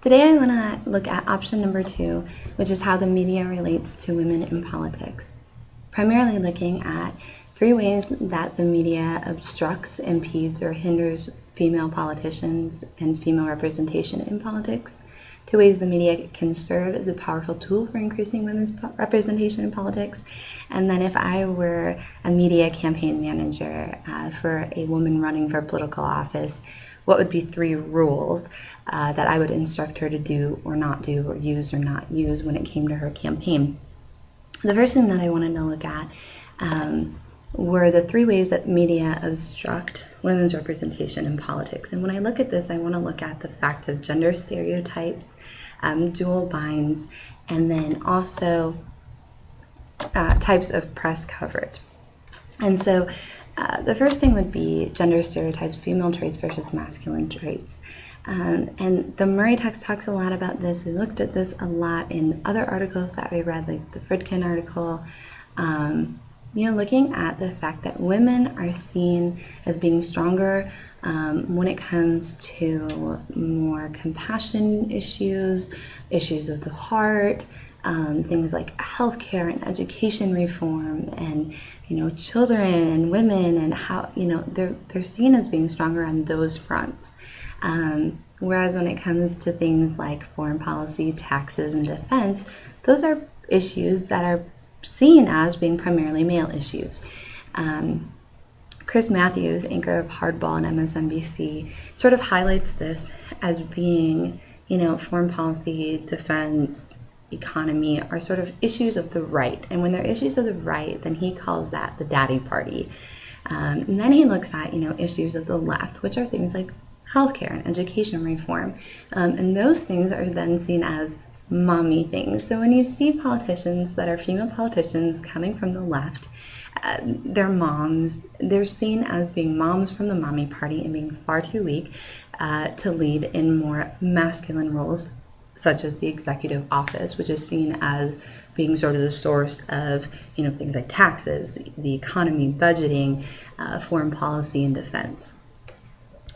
Today I want to look at option number 2, which is how the media relates to women in politics. Primarily looking at 3 ways that the media obstructs, impedes, or hinders female politicians and female representation in politics. 2 ways the media can serve as a powerful tool for increasing women's representation in politics. And then if I were a media campaign manager for a woman running for political office, what would be 3 rules that I would instruct her to do or not do, or use or not use when it came to her campaign? The first thing that I wanted to look at were the 3 ways that media obstruct women's representation in politics. And when I look at this, I want to look at the fact of gender stereotypes, dual binds, and then also types of press coverage. And so the first thing would be gender stereotypes, female traits versus masculine traits. And the Murray text talks a lot about this. We looked at this a lot in other articles that we read, like the Friedkin article, looking at the fact that women are seen as being stronger when it comes to more compassion issues of the heart, things like healthcare and education reform, and children and women, and how they're seen as being stronger on those fronts. Whereas when it comes to things like foreign policy, taxes, and defense, those are issues that are seen as being primarily male issues. Chris Matthews, anchor of Hardball and MSNBC, sort of highlights this as being, foreign policy, defense, economy are sort of issues of the right. And when they're issues of the right, then he calls that the daddy party. And then he looks at, issues of the left, which are things like healthcare and education reform. And those things are then seen as mommy things. So when you see politicians that are female politicians coming from the left, they're moms, they're seen as being moms from the mommy party and being far too weak to lead in more masculine roles, such as the executive office, which is seen as being sort of the source of, things like taxes, the economy, budgeting, foreign policy, and defense.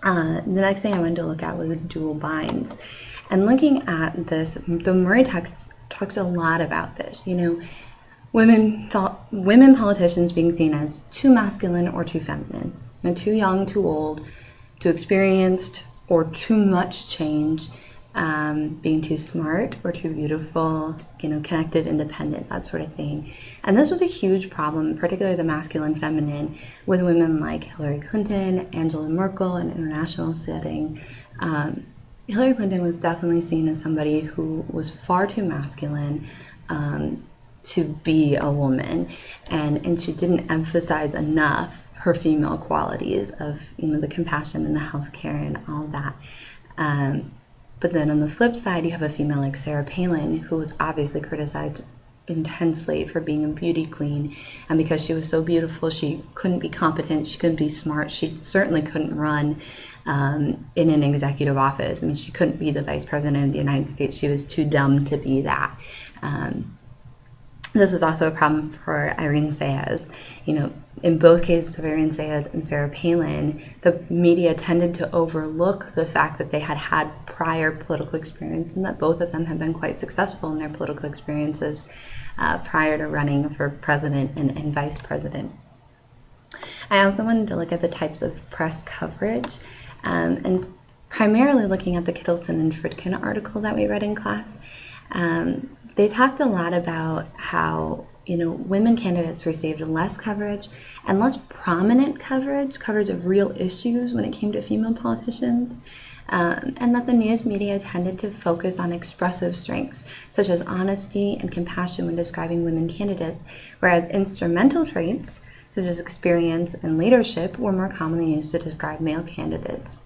The next thing I wanted to look at was dual binds. And looking at this, the Murray text talks a lot about this. Women politicians being seen as too masculine or too feminine, too young, too old, too experienced, or too much change, being too smart or too beautiful, connected, independent, that sort of thing. And this was a huge problem, particularly the masculine feminine, with women like Hillary Clinton, Angela Merkel in an international setting. Hillary Clinton was definitely seen as somebody who was far too masculine to be a woman, and she didn't emphasize enough her female qualities of the compassion and the healthcare and all that. But then on the flip side, you have a female like Sarah Palin, who was obviously criticized intensely for being a beauty queen, and because she was so beautiful, she couldn't be competent, she couldn't be smart, she certainly couldn't run in an executive office. I mean, she couldn't be the vice president of the United States. She was too dumb to be that. This was also a problem for Irene Sayers. In both cases of Irene Sayers and Sarah Palin, the media tended to overlook the fact that they had had prior political experience, and that both of them had been quite successful in their political experiences prior to running for president and vice president. I also wanted to look at the types of press coverage, and primarily looking at the Kittleson and Friedkin article that we read in class. They talked a lot about how women candidates received less coverage and less prominent coverage of real issues when it came to female politicians, and that the news media tended to focus on expressive strengths such as honesty and compassion when describing women candidates, whereas instrumental traits such as experience and leadership were more commonly used to describe male candidates.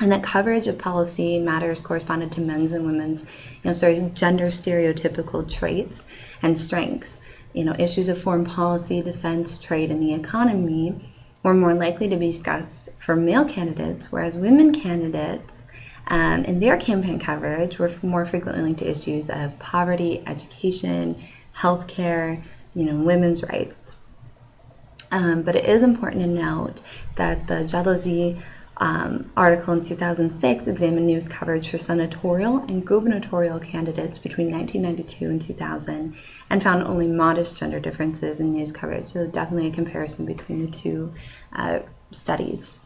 And that coverage of policy matters corresponded to men's and women's, gender stereotypical traits and strengths. Issues of foreign policy, defense, trade, and the economy were more likely to be discussed for male candidates, whereas women candidates in their campaign coverage were more frequently linked to issues of poverty, education, healthcare, women's rights. But it is important to note that the jalousie article in 2006 examined news coverage for senatorial and gubernatorial candidates between 1992 and 2000 and found only modest gender differences in news coverage. So definitely a comparison between the two studies.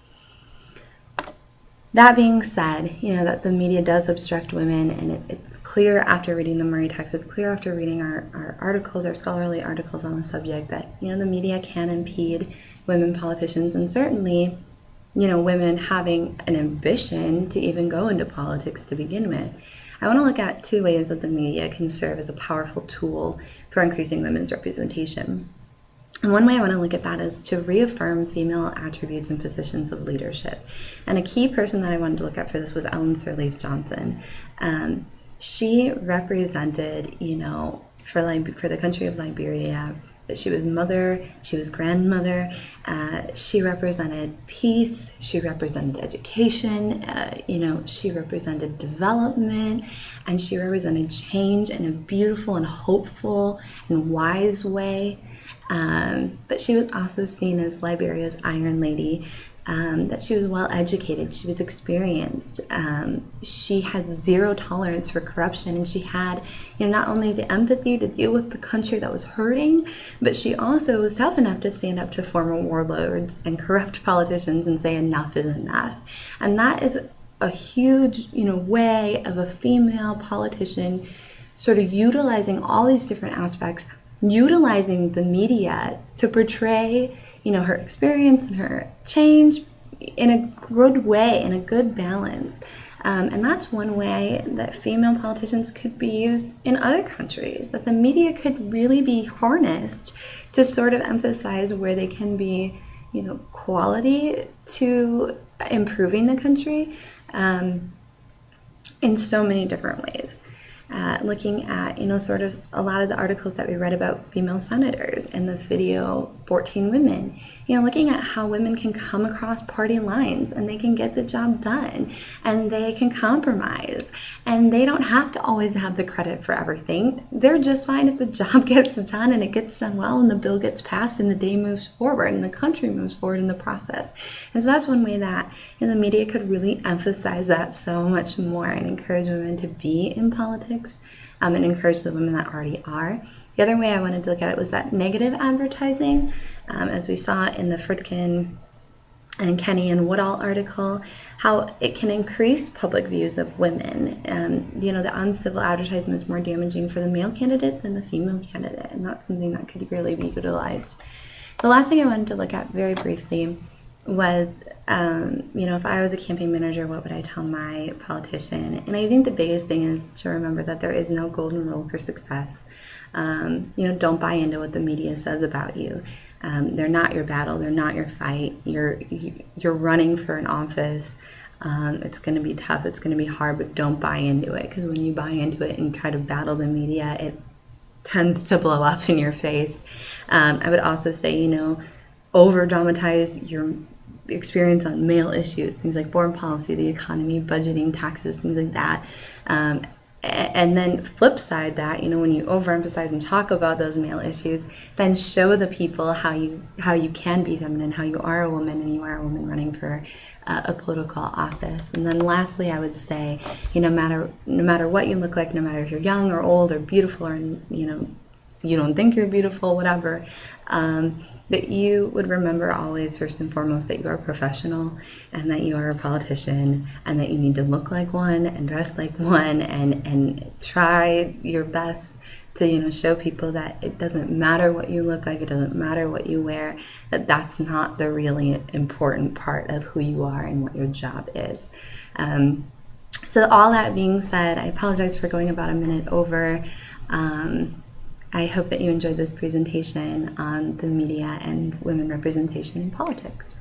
That being said, that the media does obstruct women, and it's clear after reading the Murray text, it's clear after reading our articles, our scholarly articles on the subject, that, the media can impede women politicians, and certainly, women having an ambition to even go into politics to begin with. I want to look at two ways that the media can serve as a powerful tool for increasing women's representation. And one way I want to look at that is to reaffirm female attributes and positions of leadership. And a key person that I wanted to look at for this was Ellen Sirleaf Johnson. She represented, for the country of Liberia, she was mother, she was grandmother, she represented peace, she represented education, she represented development, and she represented change in a beautiful and hopeful and wise way. But she was also seen as Liberia's Iron Lady, that she was well educated, she was experienced, she had zero tolerance for corruption, and she had, not only the empathy to deal with the country that was hurting, but she also was tough enough to stand up to former warlords and corrupt politicians and say enough is enough. And that is a huge, way of a female politician sort of utilizing all these different aspects, utilizing the media to portray, her experience and her change in a good way, in a good balance. And that's one way that female politicians could be used in other countries, that the media could really be harnessed to sort of emphasize where they can be, quality to improving the country in so many different ways. Looking at, sort of a lot of the articles that we read about female senators and the video 14 Women, looking at how women can come across party lines and they can get the job done and they can compromise and they don't have to always have the credit for everything. They're just fine if the job gets done and it gets done well and the bill gets passed and the day moves forward and the country moves forward in the process. And so that's one way that the media could really emphasize that so much more and encourage women to be in politics. And encourage the women that already are. The other way I wanted to look at it was that negative advertising, as we saw in the Fritkin and Kenny and Woodall article, how it can increase public views of women. The uncivil advertisement is more damaging for the male candidate than the female candidate, and that's something that could really be utilized. The last thing I wanted to look at very briefly was, if I was a campaign manager, what would I tell my politician? And I think the biggest thing is to remember that there is no golden rule for success. Don't buy into what the media says about you. They're not your battle. They're not your fight. You're running for an office. It's going to be tough. It's going to be hard, but don't buy into it, because when you buy into it and try to battle the media, it tends to blow up in your face. I would also say, over-dramatize your experience on male issues, things like foreign policy, the economy, budgeting, taxes, things like that. And then flip side that, when you overemphasize and talk about those male issues, then show the people how you can be feminine, how you are a woman and you are a woman running for a political office. And then lastly, I would say, no matter what you look like, no matter if you're young or old or beautiful or, you don't think you're beautiful, whatever, that you would remember always, first and foremost, that you are a professional and that you are a politician and that you need to look like one and dress like one and try your best to, show people that it doesn't matter what you look like, it doesn't matter what you wear, that that's not the really important part of who you are and what your job is. So all that being said, I apologize for going about a minute over. I hope that you enjoyed this presentation on the media and women representation in politics.